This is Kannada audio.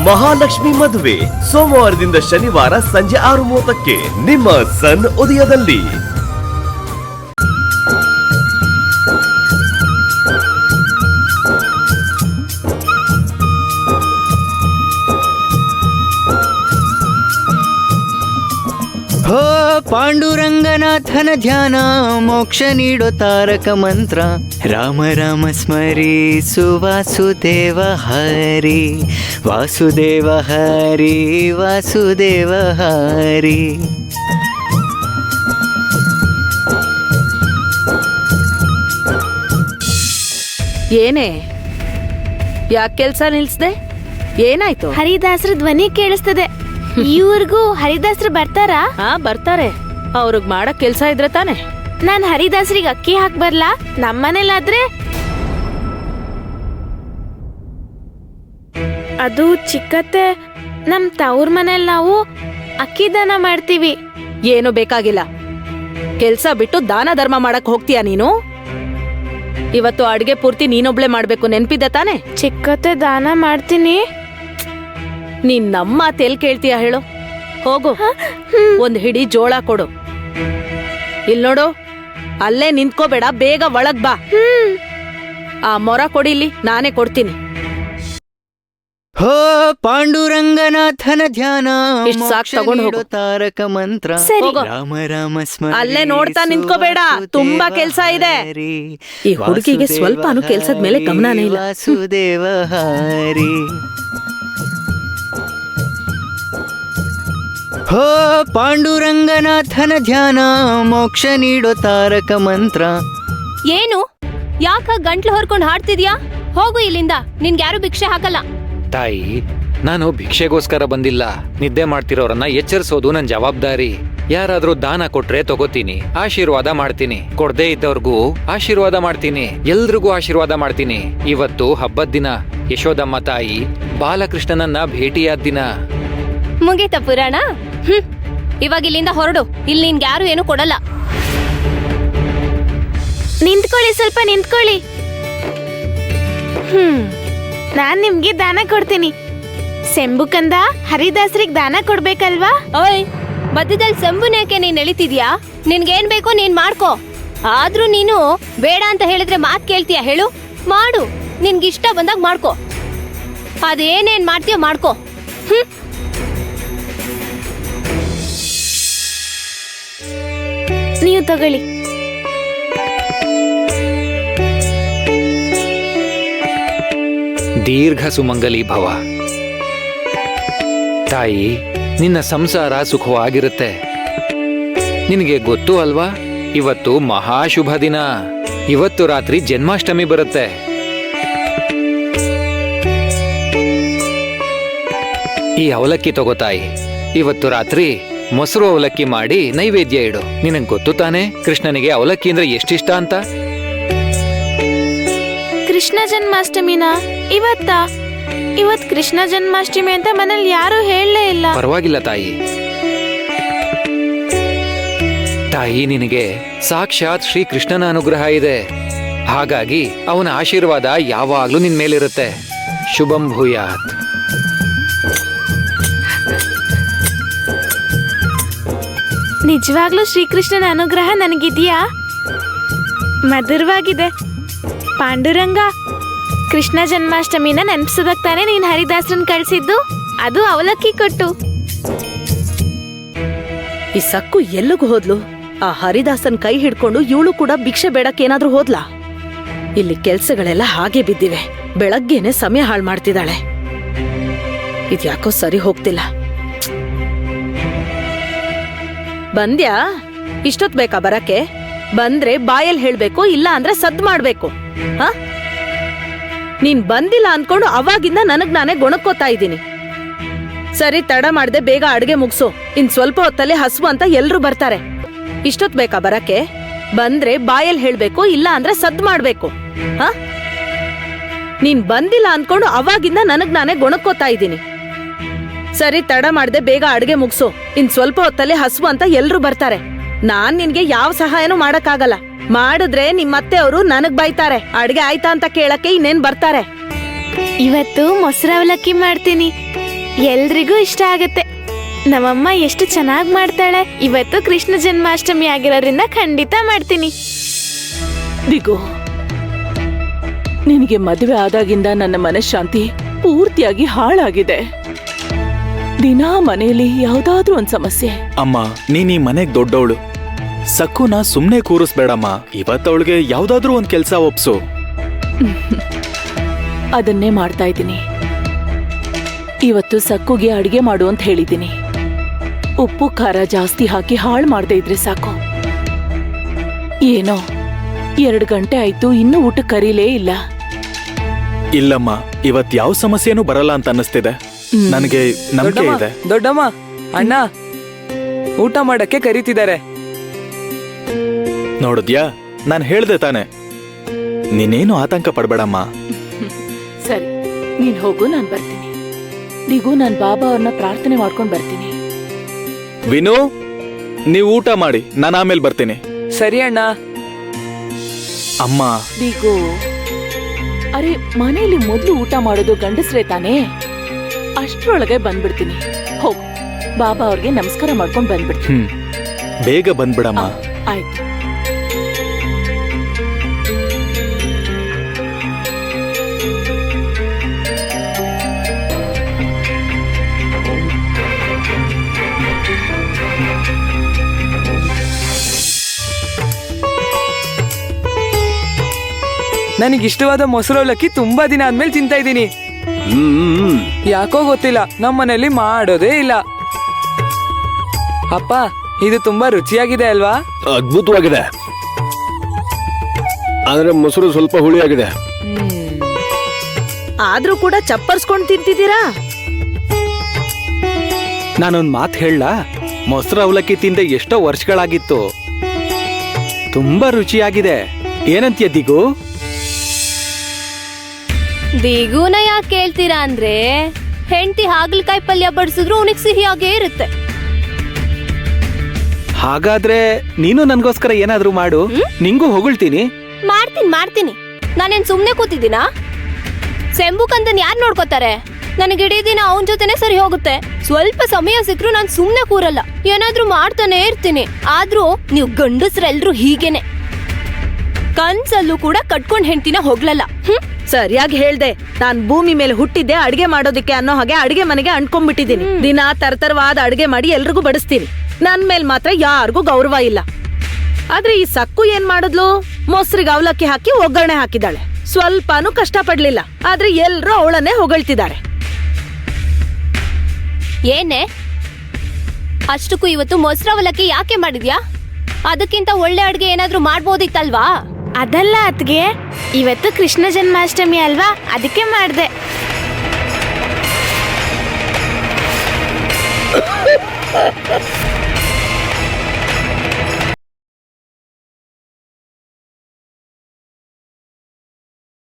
ಮಹಾಲಕ್ಷ್ಮಿ ಮದುವೆ ಸೋಮವಾರದಿಂದ ಶನಿವಾರ ಸಂಜೆ 6:30ಕ್ಕೆ ನಿಮ್ಮ ಸನ್ ಉದಯದಲ್ಲಿ. ಹೋ ಪಾಂಡುರಂಗನಾಥನ ಧ್ಯಾನ ಮೋಕ್ಷ ನೀಡೋ ತಾರಕ ಮಂತ್ರ. ರಾಮ ರಾಮ ಸ್ಮರಿಸು ವಾಸುದೇವ ಹರಿ, ವಾಸುದೇವ ಹರಿ, ವಾಸುದೇವ ಹರಿ. ಏನೇ ಯಾಕೆ ಕೆಲ್ಸ ನಿಲ್ಸ್ದೆ? ಏನಾಯ್ತು? ಹರಿದಾಸರ ಧ್ವನಿ ಕೇಳಿಸ್ತದೆ. ಇವ್ರಿಗೂ ಹರಿದಾಸರು ಬರ್ತಾರಾ? ಹಾ, ಬರ್ತಾರೆ. ಅವ್ರಿಗ್ ಮಾಡಕ್ ಕೆಲ್ಸ ಇದ್ರೆ ತಾನೆ. ನಾನ್ ಹರಿದಾಸರಿಗೆ ಅಕ್ಕಿ ಹಾಕ್ ಬರ್ಲಾ? ನಮ್ಮನೇಲಾದ್ರೆ ಅದು ಚಿಕ್ಕತ್ತೆ. ನಮ್ ತವ್ರ ಮನೇಲಿ ನಾವು ಅಕ್ಕಿ ದಾನ ಮಾಡ್ತೀವಿ. ಏನು ಬೇಕಾಗಿಲ್ಲ. ಕೆಲ್ಸ ಬಿಟ್ಟು ದಾನ ಧರ್ಮ ಮಾಡಕ್ ಹೋಗ್ತೀಯ ನೀನು? ಇವತ್ತು ಅಡ್ಗೆ ಪೂರ್ತಿ ನೀನೊಬ್ಳೆ ಮಾಡ್ಬೇಕು, ನೆನ್ಪಿದ್ದೆ ತಾನೆ? ಚಿಕ್ಕತ್ತೆ ದಾನ ಮಾಡ್ತೀನಿ. ನೀನ್ ನಮ್ಮ ಮಾತೆಲ್ ಕೇಳ್ತೀಯ ಹೇಳು? ಹೋಗು, ಒಂದ್ ಹಿಡಿ ಜೋಳ ಕೊಡು. ಇಲ್ ನೋಡು, ಅಲ್ಲೇ ನಿಂತ್ಕೋಬೇಡ, ಬೇಗ ಒಳಗ್ ಬಾ. ಆ ಮೊರ ಕೊಡಿಲಿ, ನಾನೇ ಕೊಡ್ತೀನಿ. ಹೋ ಪಾಂಡುರಂಗನಾಥನ ಧ್ಯಾನ ಇಷ್ಟ್ ಸಾಕ್, ತಗೊಂಡ್ ಹೋಗು. ತಾರಕ ಮಂತ್ರ. ಹೋಗು. ರಾಮ ರಾಮ ಸ್ಮರಿಸು ಅಲ್ಲೇ ನೋಡ್ತಾ ನಿಂತ್ಕೋಬೇಡ, ತುಂಬಾ ಕೆಲ್ಸ ಇದೆ. ಈ ಹುಡುಗಿಗೆ ಸ್ವಲ್ಪನೂ ಕೆಲ್ಸದ ಮೇಲೆ ಗಮನನೇ ಇಲ್ಲ. ವಾಸುದೇವ ಹರಿ. ಹೋ ಪಾಂಡುರಂಗನಾಥನ ಧ್ಯಾನ ಮೋಕ್ಷ ನೀಡೋ ತಾರಕ ಮಂತ್ರ. ಏನು? ಯಾಕ ಗಂಟ್ಲು ಹೊರ್ಕೊಂಡು ಹಾಡ್ತಿದ್ಯಾ? ಹೋಗು ಇಲ್ಲಿಂದ, ನಿನ್ಗ್ಯಾರು ಭಿಕ್ಷೆ ಹಾಕಲ್ಲ. ತಾಯಿ, ನಾನು ಭಿಕ್ಷೆಗೋಸ್ಕರ ಬಂದಿಲ್ಲ. ನಿದ್ದೆ ಮಾಡ್ತಿರೋರನ್ನ ಎಚ್ಚರಿಸೋದು ನನ್ ಜವಾಬ್ದಾರಿ. ಯಾರಾದ್ರೂ ದಾನ ಕೊಟ್ರೆ ತಗೋತೀನಿ, ಆಶೀರ್ವಾದ ಮಾಡ್ತೀನಿ. ಕೊಡದೇ ಇದ್ದವ್ರಿಗೂ ಆಶೀರ್ವಾದ ಮಾಡ್ತೀನಿ, ಎಲ್ರಿಗೂ ಆಶೀರ್ವಾದ ಮಾಡ್ತೀನಿ. ಇವತ್ತು ಹಬ್ಬದ ದಿನ, ಯಶೋದಮ್ಮ ತಾಯಿ ಬಾಲಕೃಷ್ಣನನ್ನ ಭೇಟಿಯಾದ ದಿನ. ಮುಗೀತ ಪುರಾಣ? ಇವಾಗ ಇಲ್ಲಿಂದ ಹೊರಡು. ಇಲ್ಲಿ ನಿನ್ಗ್ಯಾರು ಏನು ಕೊಡಲ್ಲ. ನಿಂತ್ಕೊಳ್ಳಿ, ಸ್ವಲ್ಪ ನಿಂತ್ಕೊಳ್ಳಿ. ನಾನ್ ನಿಮ್ಗೆ ದಾನ ಕೊಡ್ತೀನಿ. ಸೆಂಬುಕಂದ ಹರಿದಾಸರಿಗೆ ದಾನ ಕೊಡ್ಬೇಕಲ್ವಾ? ಓಯ್, ಮಧ್ಯದಲ್ಲಿ ಸೆಂಬುನೇಕೆ ನೀನ್ ಎಳಿತಿದ್ಯಾ? ನಿನ್ಗೇನ್ ಬೇಕು ನೀನ್ ಮಾಡ್ಕೋ. ಆದ್ರೂ ನೀನು ಬೇಡ ಅಂತ ಹೇಳಿದ್ರೆ ಮಾತ್ ಕೇಳ್ತೀಯ ಹೇಳು? ಮಾಡು, ನಿನ್ಗಿಷ್ಟ ಬಂದಾಗ ಮಾಡ್ಕೋ. ಅದೇನೇನ್ ಮಾಡ್ತೀಯ ಮಾಡ್ಕೋ. ನೀವು ತಗೊಳ್ಳಿ. ದೀರ್ಘ ಸುಮಂಗಲಿ ಭವ. ತಾಯಿ, ನಿನ್ನ ಸಂಸಾರ ಸುಖವಾಗಿರುತ್ತೆ. ನಿನಗೆ ಗೊತ್ತು ಅಲ್ವಾ, ಇವತ್ತು ಮಹಾಶುಭ ದಿನ. ಇವತ್ತು ರಾತ್ರಿ ಜನ್ಮಾಷ್ಟಮಿ ಬರುತ್ತೆ. ಈ ಅವಲಕ್ಕಿ ತಗೋ ತಾಯಿ. ಇವತ್ತು ರಾತ್ರಿ ಮೊಸರು ಅವಲಕ್ಕಿ ಮಾಡಿ ನೈವೇದ್ಯ ಇಡು. ನಿನಗೆ ಗೊತ್ತು ತಾನೆ ಕೃಷ್ಣನಿಗೆ ಅವಲಕ್ಕಿ ಅಂದ್ರೆ ಎಷ್ಟಿಷ್ಟ ಅಂತ? ಕೃಷ್ಣ ಜನ್ಮಾಷ್ಟಮಿನ ಇವತ್ ಕೃಷ್ಣ ಜನ್ಮಾಷ್ಟಮಿ ಅಂತ ಮನೇಲಿ ಯಾರು ಹೇಳಲೇ ಇಲ್ಲ. ಪರವಾಗಿಲ್ಲ ತಾಯಿ. ತಾಯಿ, ನಿನಗೆ ಸಾಕ್ಷಾತ್ ಶ್ರೀ ಕೃಷ್ಣನ ಅನುಗ್ರಹ ಇದೆ. ಹಾಗಾಗಿ ಅವನ ಆಶೀರ್ವಾದ ಯಾವಾಗ್ಲೂ ನಿನ್ ಮೇಲಿರುತ್ತೆ. ಶುಭಂ ಭೂಯಾತ್. ನಿಜವಾಗ್ಲೂ ಶ್ರೀಕೃಷ್ಣನ ಅನುಗ್ರಹ ನನಗಿದೆಯಾ? ಮಧುರವಾಗಿದೆ. ಪಾಂಡುರಂಗ, ಕೃಷ್ಣ ಜನ್ಮಾಷ್ಟಮಿನ ನೆನಪಿಸೋದಕ್ಕೆ ತಾನೇ ನೀನ್ ಹರಿದಾಸರನ್ ಕಳ್ಸಿದ್ದು, ಅದು ಅವಲಕ್ಕಿ ಕೊಟ್ಟು. ಈ ಸಕ್ಕು ಎಲ್ಲಿಗೂ ಹೋದ್ಲು? ಆ ಹರಿದಾಸನ್ ಕೈ ಹಿಡ್ಕೊಂಡು ಇವಳು ಕೂಡ ಭಿಕ್ಷೆ ಬೇಡಕ್ಕೆ ಏನಾದ್ರೂ ಹೋದ್ಲಾ? ಇಲ್ಲಿ ಕೆಲ್ಸಗಳೆಲ್ಲ ಹಾಗೆ ಬಿದ್ದಿವೆ. ಬೆಳಗ್ಗೆನೆ ಸಮಯ ಹಾಳು ಮಾಡ್ತಿದ್ದಾಳೆ. ಇದ್ಯಾಕೋ ಸರಿ ಹೋಗ್ತಿಲ್ಲ. ಬಂದ್ಯಾ? ಇಷ್ಟೊತ್ ಬೇಕಾ ಬರಕ್ಕೆ? ಬಂದ್ರೆ ಬಾಯಲ್ಲಿ ಹೇಳ್ಬೇಕು, ಇಲ್ಲ ಅಂದ್ರೆ ಸದ್ದು ಮಾಡ್ಬೇಕು. ಹ? ನೀನ್ ಬಂದಿಲ್ಲ ಅನ್ಕೊಂಡು ಅವಾಗಿಂದ ನನಗ್ ನಾನೇ ಗೊಣಕೋತಾ ಇದ್ದೀನಿ. ಸರಿ, ತಡ ಮಾಡ್ದೆ, ಬೇಗ ಅಡ್ಗೆ ಮುಗ್ಸು. ಇನ್ ಸ್ವಲ್ಪ ಹೊತ್ತಲ್ಲಿ ಹಸುವು ಅಂತ ಎಲ್ರು ಬರ್ತಾರೆ. ಇಷ್ಟೊತ್ ಬೇಕಾ ಬರಕ್ಕೆ? ಬಂದ್ರೆ ಬಾಯಲ್ಲಿ ಹೇಳ್ಬೇಕು, ಇಲ್ಲ ಅಂದ್ರೆ ಸದ್ದು ಮಾಡ್ಬೇಕು. ಹ? ನೀನ್ ಬಂದಿಲ್ಲ ಅನ್ಕೊಂಡು ಅವಾಗಿಂದ ನನಗ್ ನಾನೇ ಗೊಣಕೋತಾ ಇದ್ದೀನಿ. ಸರಿ, ತಡ ಮಾಡ್ದೆ, ಬೇಗ ಅಡ್ಗೆ ಮುಗ್ಸು. ಇನ್ ಸ್ವಲ್ಪ ಹೊತ್ತಲ್ಲಿ ಹಸುವು ಅಂತ ಎಲ್ರು ಬರ್ತಾರೆ. ನಾನ್ ನಿನ್ಗೆ ಯಾವ ಸಹಾಯನೂ ಮಾಡಕ್ಕಾಗಲ್ಲ. ಮಾಡಿದ್ರೆ ನಿಮ್ಮತ್ತೆ ಅವರು ನನಗ್ ಬೈತಾರೆ. ಅಡ್ಗೆ ಆಯ್ತಾ ಅಂತ ಕೇಳಕ್ಕೆ ಇನ್ನೇನ್ ಬರ್ತಾರೆ. ಇವತ್ತು ಮೊಸರು ಅವಲಕ್ಕಿ ಮಾಡ್ತೀನಿ. ಎಲ್ರಿಗೂ ಇಷ್ಟ ಆಗತ್ತೆ. ನಮ್ಮಮ್ಮ ಎಷ್ಟು ಚೆನ್ನಾಗಿ ಮಾಡ್ತಾಳೆ. ಇವತ್ತು ಕೃಷ್ಣ ಜನ್ಮಾಷ್ಟಮಿ ಆಗಿರೋದ್ರಿಂದ ಖಂಡಿತ ಮಾಡ್ತೀನಿ. ದಿಗು, ನಿನಗೆ ಮದುವೆ ಆದಾಗಿಂದ ನನ್ನ ಮನಃಶಾಂತಿ ಪೂರ್ತಿಯಾಗಿ ಹಾಳಾಗಿದೆ. ದಿನಾ ಮನೆಯಲ್ಲಿ ಯಾವ್ದಾದ್ರೂ ಒಂದ್ ಸಮಸ್ಯೆ. ಅಮ್ಮ, ನೀನ್ ಈ ಮನೆಗ್ ದೊಡ್ಡವಳು. ಸಕ್ಕುನ ಸುಮ್ನೆ ಕೂರಿಸ್ಬೇಡಮ್ಮ. ಇವತ್ತವಳಿಗೆ ಯಾವ್ದಾದ್ರೂ ಒಂದ್ ಕೆಲ್ಸ ಒಪ್ಸು. ಅದನ್ನೇ ಮಾಡ್ತಾ ಇದ್ದೀನಿ. ಇವತ್ತು ಸಕ್ಕುಗೆ ಅಡಿಗೆ ಮಾಡು ಅಂತ ಹೇಳಿದ್ದೀನಿ. ಉಪ್ಪು ಖಾರ ಜಾಸ್ತಿ ಹಾಕಿ ಹಾಳು ಮಾಡದೇ ಇದ್ರೆ ಸಾಕು. ಏನೋ 2 ಗಂಟೆ ಆಯ್ತು, ಇನ್ನೂ ಊಟ ಕರೀಲೇ ಇಲ್ಲ. ಇಲ್ಲಮ್ಮ, ಇವತ್ ಯಾವ ಸಮಸ್ಯೆನೂ ಬರಲ್ಲ ಅಂತ ಅನ್ನಿಸ್ತಿದೆ. ನನಗೆ ನಂಬಿಕೆ ಇದೆ. ದೊಡ್ಡಮ್ಮ, ಅಣ್ಣ ಊಟ ಮಾಡಕ್ಕೆ ಕರೀತಿದ್ದಾರೆ. ನೋಡಿದ್ಯಾ, ನಾನ್ ಹೇಳ್ದೆ ತಾನೆ. ನೀನೇನು ಆತಂಕ ಪಡ್ಬೇಡಮ್ಮ. ಸರಿ, ನೀನ್ ಹೋಗು, ನಾನ್ ಬರ್ತೀನಿ. ದಿಗು, ನಾನ್ ಬಾಬಾ ಅವ್ರನ್ನ ಪ್ರಾರ್ಥನೆ ಮಾಡ್ಕೊಂಡ್ ಬರ್ತೀನಿ. ವಿನು, ನೀವ್ ಊಟ ಮಾಡಿ, ನಾನು ಆಮೇಲೆ ಬರ್ತೀನಿ. ಸರಿ ಅಣ್ಣ. ಅಮ್ಮ, ದಿಗು, ಅರೆ ಮನೆಯಲ್ಲಿ ಮೊದ್ಲು ಊಟ ಮಾಡೋದು ಗಂಡಸ್ರೇ ತಾನೇ. ಅಷ್ಟ್ರೊಳಗೆ ಬಂದ್ಬಿಡ್ತೀನಿ. ಹೋಗ್, ಬಾಬಾ ಅವ್ರಿಗೆ ನಮಸ್ಕಾರ ಮಾಡ್ಕೊಂಡ್ ಬಂದ್ಬಿಡ್ತೀನಿ. ಬೇಗ ಬಂದ್ಬಿಡಮ್ಮ. ಆಯ್ತು. ನನಗಿಷ್ಟವಾದ ಮೊಸರು ಅವಲಕ್ಕಿ ತುಂಬಾ ದಿನ ಆದ್ಮೇಲೆ ತಿಂತಾ ಇದ್ದೀನಿ. ಯಾಕೋ ಗೊತ್ತಿಲ್ಲ, ನಮ್ಮನೇಲಿ ಮಾಡೋದೇ ಇಲ್ಲ. ಅಪ್ಪ, ಇದು ತುಂಬಾ ರುಚಿಯಾಗಿದೆ ಅಲ್ವಾ? ಅದ್ಭುತವಾಗಿದೆ, ಆದ್ರೆ ಮೊಸರು ಸ್ವಲ್ಪ ಹುಳಿಯಾಗಿದೆ. ಆದ್ರೂ ಕೂಡ ಚಪ್ಪರ್ಸ್ಕೊಂಡ್ ತಿಂತಿದ್ದೀರಾ? ನಾನೊಂದ್ ಮಾತು ಹೇಳ, ಮೊಸರು ಅವಲಕ್ಕಿ ತಿಂದೆ ಎಷ್ಟೋ ವರ್ಷಗಳಾಗಿತ್ತು. ತುಂಬಾ ರುಚಿಯಾಗಿದೆ. ಏನಂತೀಯ ದಿಗು? ದಿಗುನ ಯಾಕೆ ಕೇಳ್ತೀರಾ ಅಂದ್ರೆ, ಹೆಂಡತಿ ಹಾಗಲಕಾಯಿ ಪಲ್ಯ ಬಡಿಸಿದ್ರು ಅವನಿಗೆ ಸಿಹಿಯಾಗೇ ಇರುತ್ತೆ. ಹಾಗಾದ್ರೆ ನೀನು ನನ್ಗೋಸ್ಕರ ಏನಾದ್ರೂ ಮಾಡು, ನಿಂಗೂ ಹೊಗಳ್ತೀನಿ. ಮಾಡ್ತೀನಿ. ನಾನೇನ್ ಸುಮ್ನೆ ಕೂತಿದ್ದೀನಾ? ಸೆಂಬುಕಂದನ್ ಯಾರು ನೋಡ್ಕೋತಾರೆ? ನನಗೆ ಇಡೀ ದಿನ ಅವನ ಜೊತೆನೆ ಸರಿ ಹೋಗುತ್ತೆ. ಸ್ವಲ್ಪ ಸಮಯ ಸಿಕ್ಕರು ನಾನು ಸುಮ್ನೆ ಕೂರಲ್ಲ, ಏನಾದ್ರೂ ಮಾಡ್ತಾನೆ ಇರ್ತೀನಿ. ಆದ್ರೂ ನೀವು ಗಂಡಸ್ರೆಲ್ರು ಹೀಗೇನೆ, ಕನ್ಸಲ್ಲೂ ಕೂಡ ಕಟ್ಕೊಂಡ್ ಹೆಂಡ್ತಿನ ಹೋಗ್ಲಲ್ಲ. ಸರಿಯಾಗಿ ಹೇಳ್ದೆ. ನಾನ್ ಭೂಮಿ ಮೇಲೆ ಹುಟ್ಟಿದ್ದೆ ಅಡ್ಗೆ ಮಾಡೋದಿಕ್ಕೆ ಅನ್ನೋ ಹಾಗೆ ಅಡ್ಗೆ ಮನೆಗೆ ಅಂಟ್ಕೊಂಡ್ಬಿಟ್ಟಿದ್ದೀನಿ. ದಿನ ತರತರವಾದ ಅಡ್ಗೆ ಮಾಡಿ ಎಲ್ರಿಗೂ ಬಡಿಸ್ತೀನಿ. ನನ್ ಮೇಲ್ ಮಾತ್ರ ಯಾರಿಗೂ ಗೌರವ ಇಲ್ಲ. ಆದ್ರೆ ಈ ಸಕ್ಕು ಏನ್ ಮಾಡಿದ್ಲು? ಮೊಸರಿಗೆ ಅವಲಕ್ಕಿ ಹಾಕಿ ಒಗ್ಗರಣೆ ಹಾಕಿದಾಳೆ. ಸ್ವಲ್ಪನೂ ಕಷ್ಟ ಪಡ್ಲಿಲ್ಲ. ಆದ್ರೆ ಎಲ್ರೂ ಅವಳನ್ನೇ ಹೊಗಳ್ತಿದ್ದಾರೆ. ಏನೇ ಅಷ್ಟಕ್ಕೂ ಇವತ್ತು ಮೊಸರು ಅವಲಕ್ಕಿ ಯಾಕೆ ಮಾಡಿದ್ಯಾ? ಅದಕ್ಕಿಂತ ಒಳ್ಳೆ ಅಡ್ಗೆ ಏನಾದ್ರೂ ಮಾಡ್ಬೋದಿತ್ತಲ್ವಾ? ಅದಲ್ಲ ಅತ್ಗೆ, ಇವತ್ತು ಕೃಷ್ಣ ಜನ್ಮಾಷ್ಟಮಿ ಅಲ್ವಾ, ಅದಕ್ಕೆ ಮಾಡ್ದೆ.